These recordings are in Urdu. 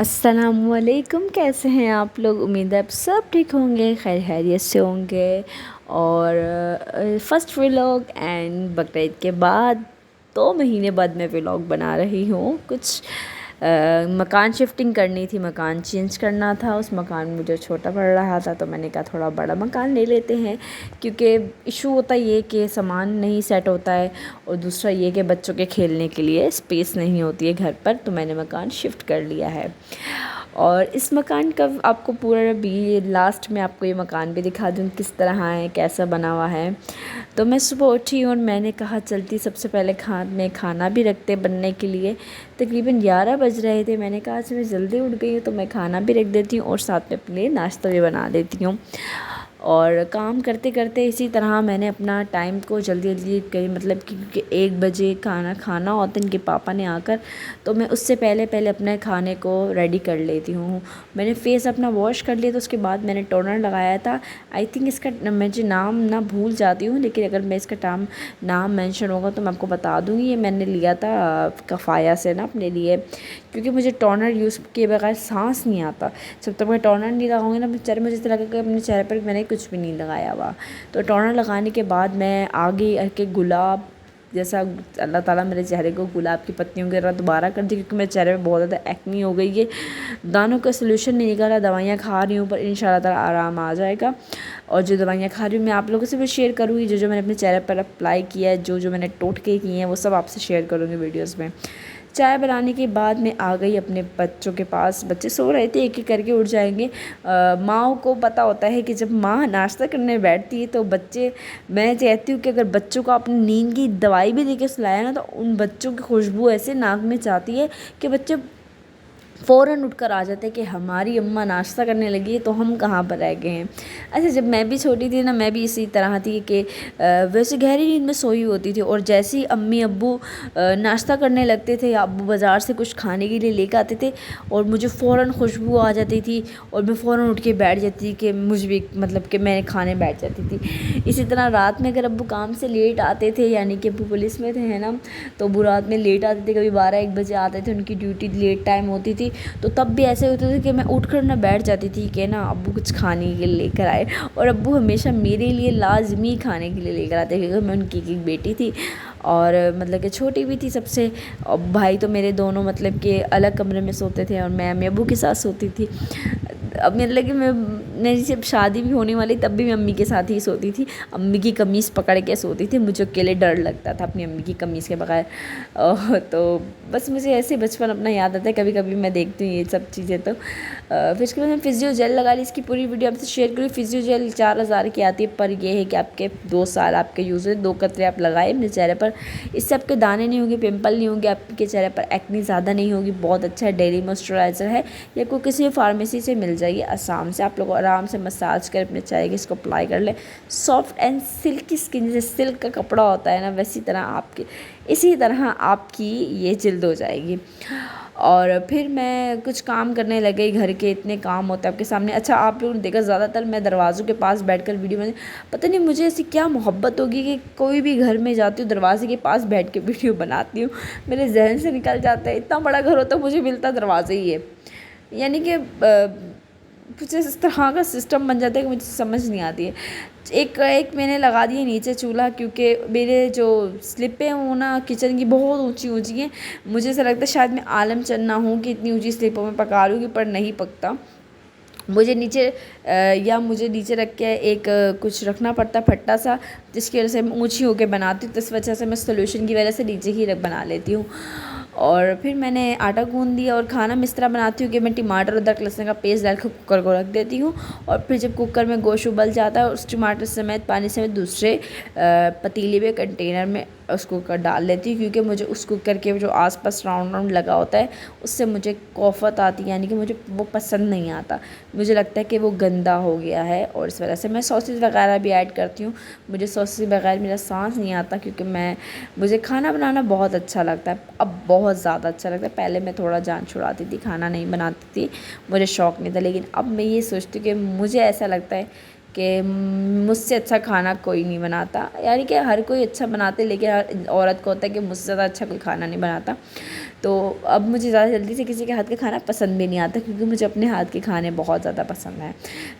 السلام علیکم، کیسے ہیں آپ لوگ؟ امید ہے آپ سب ٹھیک ہوں گے، خیر خیریت سے ہوں گے۔ اور فرسٹ ولاگ اینڈ بقرعید کے بعد 2 مہینے بعد میں ولاگ بنا رہی ہوں۔ کچھ مکان شفٹنگ کرنی تھی، مکان چینج کرنا تھا، اس مکان میں مجھے چھوٹا پڑ رہا تھا تو میں نے کہا تھوڑا بڑا مکان لے لیتے ہیں، کیونکہ ایشو ہوتا یہ کہ سامان نہیں سیٹ ہوتا ہے، اور دوسرا یہ کہ بچوں کے کھیلنے کے لیے اسپیس نہیں ہوتی ہے گھر پر، تو میں نے مکان شفٹ کر لیا ہے۔ اور اس مکان کا آپ کو پورا بھی لاسٹ میں آپ کو یہ مکان بھی دکھا دوں کس طرح ہے، کیسا بنا ہوا ہے۔ تو میں صبح اٹھی اور میں نے کہا چلتی سب سے پہلے کھانا بھی رکھتے بننے کے لیے۔ تقریباً 11 بج رہے تھے، میں نے کہا آج میں جلدی اٹھ گئی ہوں تو میں کھانا بھی رکھ دیتی ہوں اور ساتھ میں اپنے لیے ناشتہ بھی بنا دیتی ہوں۔ اور کام کرتے کرتے اسی طرح میں نے اپنا ٹائم کو جلدی جلدی مطلب کہ 1 بجے کھانا ہوتا ہے ان کے پاپا نے آ کر، تو میں اس سے پہلے اپنے کھانے کو ریڈی کر لیتی ہوں۔ میں نے فیس اپنا واش کر لیا، تو اس کے بعد میں نے ٹونر لگایا تھا۔ آئی تھنک اس کا مجھے نام نہ بھول جاتی ہوں، لیکن اگر میں اس کا نام مینشن ہوگا تو میں آپ کو بتا دوں گی۔ یہ میں نے لیا تھا کفایہ سے نا اپنے لیے، کیونکہ مجھے ٹونر یوز کیے بغیر سانس نہیں آتا۔ جب تک میں ٹونر نہیں لگاؤں گی نا چہرے مجھے اس لگا کہ اپنے چہرے پر میں نے کچھ بھی نہیں لگایا ہوا۔ تو ٹونر لگانے کے بعد میں آگے کہ گلاب جیسا اللہ تعالیٰ میرے چہرے کو گلاب کی پتیوں کی طرح دوبارہ کر دی، کیونکہ میرے چہرے پہ بہت زیادہ ایکنی ہو گئی ہے۔ دانوں کا سلوشن نہیں نکالا، دوائیاں کھا رہی ہوں، پر ان شاء اللہ تعالیٰ آرام آ جائے گا۔ اور جو دوائیاں کھا رہی ہوں میں آپ لوگوں سے بھی شیئر کروں گی، جو میں نے اپنے چہرے پر اپلائی کیا ہے، جو میں نے ٹوٹکے کیے ہیں، وہ سب آپ سے شیئر کروں گی ویڈیوز میں۔ چائے بنانے کے بعد میں آ گئی اپنے بچوں کے پاس۔ بچے سو رہے تھے، ایک ایک کر کے اٹھ جائیں گے۔ ماؤں کو پتہ ہوتا ہے کہ جب ماں ناشتہ کرنے بیٹھتی ہے تو میں چاہتی ہوں کہ اگر بچوں کو اپنی نیند کی دوائی بھی دے کے سلایا نا، تو ان بچوں کی خوشبو ایسے ناک میں جاتی ہے کہ بچے فوراً اٹھ کر آ جاتے ہیں کہ ہماری اماں ناشتہ کرنے لگی ہے تو ہم کہاں پر رہ گئے ہیں۔ اچھا، جب میں بھی چھوٹی تھی نا، میں بھی اسی طرح تھی کہ ویسے گہری نیند میں سوئی ہوتی تھی، اور جیسے ہی امی ابو ناشتہ کرنے لگتے تھے یا ابو بازار سے کچھ کھانے کے لیے لے کے آتے تھے، اور مجھے فوراً خوشبو آ جاتی تھی اور میں فوراً اٹھ کے بیٹھ جاتی تھی کہ مجھ بھی مطلب کہ میں کھانے بیٹھ جاتی تھی۔ اسی طرح رات میں اگر ابو کام سے لیٹ آتے تھے، یعنی کہ ابو پولیس میں تھے نا، تو ابو رات میں لیٹ آتے تھے، کبھی 12-1 بجے آتے تھے، ان کی ڈیوٹی لیٹ ٹائم ہوتی تھی، تو تب بھی ایسے ہوتے تھے کہ میں اٹھ کر نہ بیٹھ جاتی تھی کہ نا ابو کچھ کھانے کے لیے لے کر آئے۔ اور ابو ہمیشہ میرے لیے لازمی کھانے کے لیے لے کر آتے، کیونکہ میں ان کی ایک بیٹی تھی اور مطلب کہ چھوٹی بھی تھی سب سے، اور بھائی تو میرے دونوں مطلب کہ الگ کمرے میں سوتے تھے اور میں امی ابو کے ساتھ سوتی تھی۔ اب مطلب کہ میری جب شادی بھی ہونے والی تب بھی میں امی کے ساتھ ہی سوتی تھی، امی کی قمیص پکڑ کے سوتی تھی، مجھے اکیلے ڈر لگتا تھا اپنی امی کی قمیص کے بغیر۔ تو بس مجھے ایسے بچپن اپنا یاد آتا ہے، کبھی کبھی میں دیکھتی ہوں یہ سب چیزیں۔ تو پھر اس کے بعد میں فزیو جیل لگا لی، اس کی پوری ویڈیو آپ سے شیئر کری۔ فزیو جیل 4000 کی آتی ہے، پر یہ ہے کہ آپ کے 2 سال آپ کے یوز ہے، 2 قطرے آپ لگائے اپنے چہرے پر، اس سے آپ کے دانے نہیں ہوں گے، پمپل نہیں ہوں گے، آپ کے چہرے پر ایکنی زیادہ نہیں ہوگی۔ بہت اچھا ہے، ڈیلی موئسچرائزر ہے، یا کوئی کسی فارمیسی سے مل جائے گی آسام سے، آپ لوگ آرام سے مساج کر اپنے چہرے کے اس کو اپلائی کر لیں۔ سافٹ اینڈ سلکی اسکن، جیسے سلک کا کپڑا ہوتا ہے نا، اسی طرح آپ کی یہ جلد ہو جائے گی۔ اور پھر میں کچھ کام کرنے لگے، گھر کے اتنے کام ہوتے ہیں آپ کے سامنے۔ اچھا، آپ لوگوں نے دیکھا زیادہ تر میں دروازوں کے پاس بیٹھ کر ویڈیو میں، پتہ نہیں مجھے ایسی کیا محبت ہوگی کہ کوئی بھی گھر میں جاتی ہوں دروازے کے پاس بیٹھ کے ویڈیو بناتی ہوں، میرے ذہن سے نکل جاتا ہے۔ اتنا بڑا گھر ہوتا مجھے ملتا دروازے ہی ہے، یعنی کہ کچھ اس طرح کا سسٹم بن جاتا ہے کہ مجھے سمجھ نہیں آتی ہے۔ ایک میں نے لگا دی ہے نیچے چولہا، کیونکہ میرے جو سلپیں ہوں نا کچن کی بہت اونچی اونچی ہیں، مجھے ایسا لگتا ہے شاید میں عالم چند نہ ہوں کہ اتنی اونچی سلپوں میں پکا لوں گی، پر نہیں پکتا۔ مجھے نیچے رکھ کے ایک کچھ رکھنا پڑتا ہے پھٹا سا، جس کی وجہ سے میں اونچی ہو کے بناتی ہوں، تو اس وجہ سے میں سولوشن کی وجہ سے نیچے ہی بنا لیتی ہوں۔ اور پھر میں نے آٹا گوندھ دیا، اور کھانا میں اس طرح بناتی ہوں کہ میں ٹماٹر ادرک لہسن کا پیسٹ ڈال کے کوکر کو رکھ دیتی ہوں، اور پھر جب کوکر میں گوشت ابل جاتا ہے، اس ٹماٹر سمیت پانی سمیت دوسرے پتیلے میں کنٹینر میں اس کوکر ڈال لیتی ہوں، کیونکہ مجھے اس کوکر کے جو آس پاس راؤنڈ لگا ہوتا ہے اس سے مجھے کوفت آتی ہے، یعنی کہ مجھے وہ پسند نہیں آتا، مجھے لگتا ہے کہ وہ گندا ہو گیا ہے، اور اس وجہ سے میں سوسز وغیرہ بھی ایڈ کرتی ہوں۔ مجھے سوسز بغیر میرا سانس نہیں آتا، کیونکہ مجھے کھانا بنانا بہت اچھا لگتا ہے، اب بہت زیادہ اچھا لگتا ہے۔ پہلے میں تھوڑا جان چھڑاتی تھی، کھانا نہیں بناتی تھی، مجھے شوق نہیں تھا، لیکن اب میں یہ سوچتی ہوں کہ مجھے ایسا لگتا ہے کہ مجھ سے اچھا کھانا کوئی نہیں بناتا، یعنی کہ ہر کوئی اچھا بناتے، لیکن ہر عورت کو ہوتا ہے کہ مجھ سے زیادہ اچھا کوئی کھانا نہیں بناتا۔ تو اب مجھے زیادہ جلدی سے کسی کے ہاتھ کا کھانا پسند بھی نہیں آتا، کیونکہ مجھے اپنے ہاتھ کے کھانے بہت زیادہ پسند ہیں،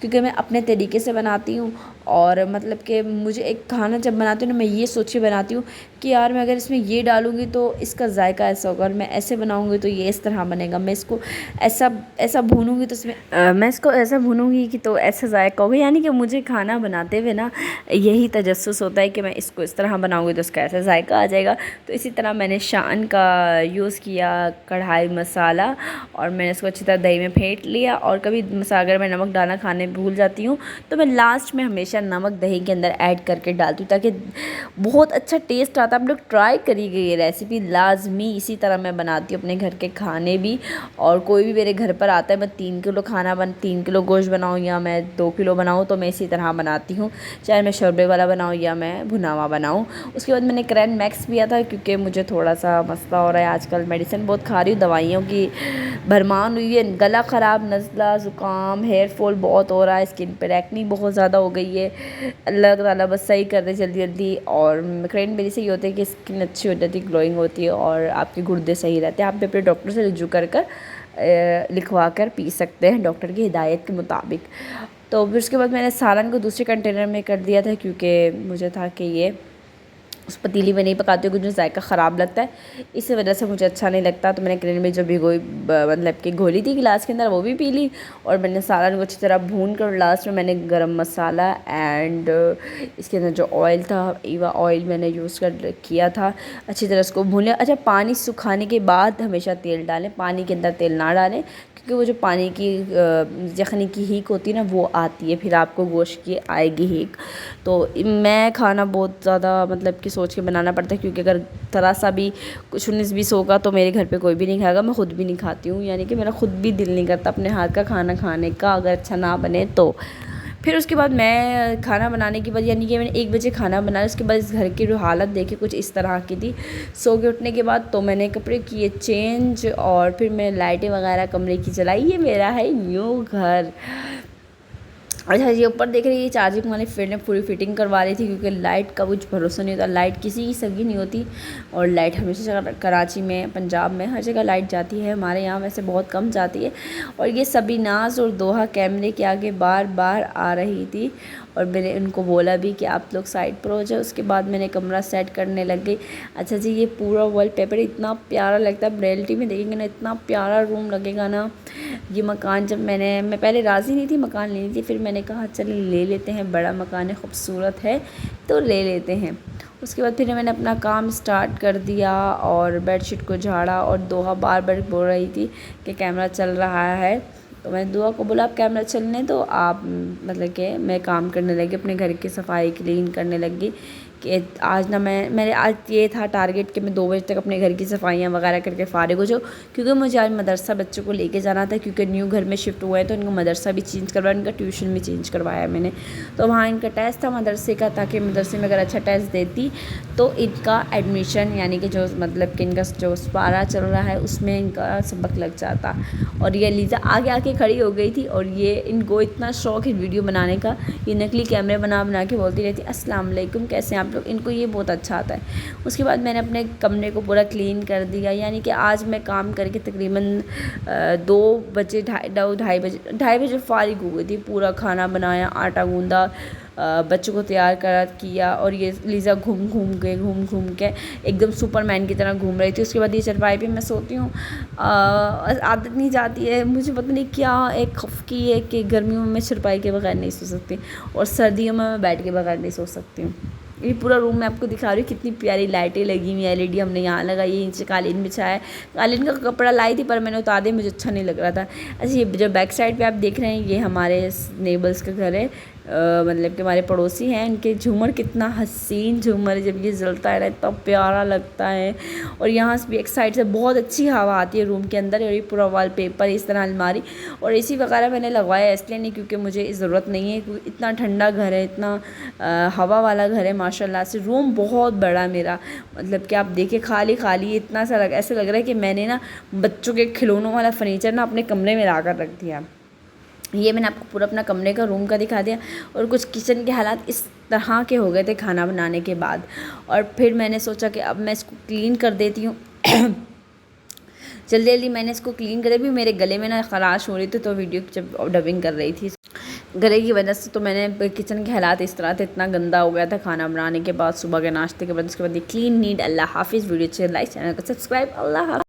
کیونکہ میں اپنے طریقے سے بناتی ہوں۔ اور مطلب کہ مجھے ایک کھانا جب بناتی ہوں نا، میں یہ سوچ کے بناتی ہوں کہ یار میں اگر اس میں یہ ڈالوں گی تو اس کا ذائقہ ایسا ہوگا، اور میں ایسے بناؤں گی تو یہ اس طرح بنے گا، میں اس کو ایسا بھونوں گی تو اس میں میں اس کو ایسا بھونوں گی کہ تو ایسا ذائقہ ہوگا۔ یعنی کہ مجھے کھانا بناتے ہوئے نا یہی تجسس ہوتا ہے کہ میں اس کو اس طرح بناؤں گی تو اس کا ایسا ذائقہ آ جائے گا۔ تو اسی طرح میں نے شان کا یوز کیا، کڑھائی مسالہ، اور میں نے اس کو اچھی طرح دہی میں پھینٹ لیا۔ اور کبھی اگر میں نمک ڈالنا کھانے بھول جاتی ہوں تو میں لاسٹ میں ہمیشہ نمک دہی کے اندر ایڈ کر کے ڈالتی ہوں، تاکہ بہت اچھا ٹیسٹ آتا ہے۔ آپ لوگ ٹرائی کریے گا یہ ریسیپی لازمی، اسی طرح میں بناتی ہوں اپنے گھر کے کھانے بھی۔ اور کوئی بھی میرے گھر پر آتا ہے، میں 3 کلو گوشت بناؤں یا میں 2 کلو بناؤں، تو میں اسی طرح بناتی ہوں، چاہے میں شوربے والا بناؤں یا میں بھنا ہوا بناؤں۔ اس کے بعد میں نے کرین میکس پیا تھا، کیونکہ مجھے تھوڑا سا مسئلہ ہو رہا ہے آج کل، میڈیسن بہت کھا رہی ہوں، دوائیوں کی بھرمار ہوئی ہے، گلا خراب، نزلہ، زکام، ہیئر فال بہت ہو رہا ہے، اسکن پر ایکنی بہت زیادہ ہو گئی ہے۔ اللہ تعالیٰ بس صحیح کر دے جلدی جلدی۔ اور کرین میری سے یہ ہوتا ہے کہ اسکن اچھی ہو جاتی ہے، گلوئنگ ہوتی ہے، اور آپ کے گردے صحیح رہتے ہیں۔ آپ اپنے ڈاکٹر سے رجوع کر لکھوا کر پی سکتے ہیں ڈاکٹر کی ہدایت کے مطابق۔ تو پھر اس کے بعد میں نے سالن کو دوسرے کنٹینر میں کر دیا تھا، کیونکہ مجھے تھا کہ یہ اس پتیلی میں نہیں پکاتی ہوں، کیونکہ ذائقہ خراب لگتا ہے، اسی وجہ سے مجھے اچھا نہیں لگتا۔ تو میں نے کرین میں جو بھگوئی مطلب کہ گھولی تھی گلاس کے اندر، وہ بھی پی لی، اور میں نے سالن کو اچھی طرح بھون کر لاسٹ میں نے گرم مسالہ اینڈ اس کے اندر جو آئل تھا، ایوا آئل میں نے یوز کیا تھا، اچھی طرح اس کو بھون لیا۔ اچھا، پانی سکھانے کے بعد ہمیشہ تیل ڈالیں، پانی کے اندر تیل نہ ڈالیں، کیونکہ وہ جو پانی کی یخنی کی ہیک ہوتی ہے نا، وہ آتی ہے، پھر آپ کو گوشت کی آئے گی ہیک۔ تو میں کھانا بہت زیادہ مطلب کہ سوچ کے بنانا پڑتا ہے، کیونکہ اگر ذرا سا بھی کچھ 19-20 ہوگا تو میرے گھر پہ کوئی بھی نہیں کھائے گا، میں خود بھی نہیں کھاتی ہوں، یعنی کہ میرا خود بھی دل نہیں کرتا اپنے ہاتھ کا کھانا کھانے کا اگر اچھا نہ بنے تو۔ پھر اس کے بعد میں کھانا بنانے کے بعد، یعنی کہ میں نے 1 بجے کھانا بنایا، اس کے بعد اس گھر کی جو حالت دیکھی کچھ اس طرح کی تھی۔ سو کے اٹھنے کے بعد تو میں نے کپڑے کیے چینج، اور پھر میں لائٹیں وغیرہ کمرے کی جلائی۔ یہ میرا ہے نیو گھر۔ اچھا، یہ اوپر دیکھ رہی ہے، چارجنگ والی فرینڈ نے پوری فٹنگ کروا لی تھی، کیونکہ لائٹ کا کچھ بھروسہ نہیں ہوتا، لائٹ کسی کی سگی نہیں ہوتی، اور لائٹ ہمیشہ کراچی میں، پنجاب میں ہر جگہ لائٹ جاتی ہے، ہمارے یہاں ویسے بہت کم جاتی ہے۔ اور یہ سبھی ناز اور دوحہ کیمرے کے آگے بار بار آ رہی تھی، اور میں نے ان کو بولا بھی کہ آپ لوگ سائڈ پر ہو جائے۔ اس کے بعد میں نے کمرہ سیٹ کرنے لگ گئی۔ اچھا جی، یہ پورا وال پیپر اتنا پیارا لگتا ہے، ریئلٹی میں دیکھیں گے نا اتنا پیارا روم لگے گا نا۔ یہ مکان جب میں پہلے راضی نہیں تھی مکان لینی تھی، پھر میں نے کہا چلیں لے لیتے ہیں، بڑا مکان ہے، خوبصورت ہے تو لے لیتے ہیں۔ اس کے بعد پھر میں نے اپنا کام سٹارٹ کر دیا، اور بیڈ شیٹ کو جھاڑا، اور دوحہ بار بار بول رہی تھی کہ کیمرہ چل رہا ہے، تو میں نے دوحہ کو بولا آپ کیمرہ چلنے تو آپ مطلب کہ میں کام کرنے لگی، اپنے گھر کی صفائی کلین کرنے لگی، کہ آج نہ میں آج یہ تھا ٹارگیٹ کہ میں 2 بجے تک اپنے گھر کی صفائیاں وغیرہ کر کے فارغ ہو جاؤں، کیونکہ مجھے آج مدرسہ بچوں کو لے کے جانا تھا، کیونکہ نیو گھر میں شفٹ ہوئے ہیں تو ان کا مدرسہ بھی چینج کروایا، ان کا ٹیوشن بھی چینج کروایا میں نے، تو وہاں ان کا ٹیسٹ تھا مدرسے کا، تاکہ مدرسے میں اگر اچھا ٹیسٹ دیتی تو ان کا ایڈمیشن، یعنی کہ جو مطلب کہ ان کا جو پارہ چل رہا ہے اس میں ان کا سبق لگ جاتا۔ اور یہ لیزا آگے آ کے کھڑی ہو گئی تھی، اور یہ ان کو اتنا شوق ہے ویڈیو بنانے کا، یہ نقلی کیمرے بنا کے بولتی رہتی السلام علیکم کیسے ہیں آپ لوگ، ان کو یہ بہت اچھا آتا ہے۔ اس کے بعد میں نے اپنے کمرے کو پورا کلین کر دیا، یعنی کہ آج میں کام کر کے تقریباً 2 بجے 2:30 بجے فارغ ہو گئی تھی، پورا کھانا بنایا، آٹا گوندا، بچوں کو تیار کیا، اور یہ لیزا گھوم کے ایک دم سپر مین کی طرح گھوم رہی تھی۔ اس کے بعد یہ چرپائی پہ میں سوتی ہوں، عادت نہیں جاتی ہے مجھے، پتہ نہیں کیا ایک خفقی ہے کہ گرمیوں میں چرپائی کے بغیر نہیں سو سکتی، اور سردیوں میں بیٹھ کے بغیر نہیں سو سکتی ہوں۔ یہ پورا روم میں آپ کو دکھا رہی ہوں، کتنی پیاری لائٹیں لگی ہوئی ہیں، LED ہم نے یہاں لگائی ہے، نیچے قالین بچھایا ہے، قالین کا کپڑا لائی تھی پر میں نے اتار دیا، مجھے اچھا نہیں لگ رہا تھا۔ اچھا، یہ جو بیک سائڈ پہ آپ دیکھ رہے ہیں یہ ہمارے نیبرس کا گھر ہے، مطلب کہ ہمارے پڑوسی ہیں، ان کے جھومر کتنا حسین جھومر ہے، جب یہ جلتا ہے نا اتنا پیارا لگتا ہے، اور یہاں سے بھی ایک سائڈ سے بہت اچھی ہوا آتی ہے روم کے اندر، اور یہ پورا وال پیپر اس طرح الماری اور AC وغیرہ میں نے لگوایا اس لیے نہیں کیونکہ مجھے ضرورت نہیں ہے، کیونکہ اتنا ٹھنڈا گھر ہے، اتنا ہوا والا گھر ہے ماشاءاللہ سے۔ روم بہت بڑا ہے میرا، مطلب کہ آپ دیکھیں خالی اتنا سا ایسے لگ رہا ہے کہ میں نے نا بچوں کے کھلونوں والا فرنیچر نا اپنے کمرے میں لا کر رکھ دیا۔ یہ میں نے آپ کو پورا اپنا کمرے کا روم کا دکھا دیا، اور کچھ کچن کے حالات اس طرح کے ہو گئے تھے کھانا بنانے کے بعد، اور پھر میں نے سوچا کہ اب میں اس کو کلین کر دیتی ہوں۔ جلدی جلدی میں نے اس کو کلین کرے بھی، میرے گلے میں نا خراش ہو رہی تھی، تو ویڈیو جب ڈبنگ کر رہی تھی گلے کی وجہ سے، تو میں نے کچن کے حالات اس طرح تھے، اتنا گندا ہو گیا تھا کھانا بنانے کے بعد، صبح کے ناشتے کے بعد، اس کے بعد یہ کلین نیٹ۔ اللہ حافظ، ویڈیو اچھے لائک، چینل کو سبسکرائب، اللہ حافظ۔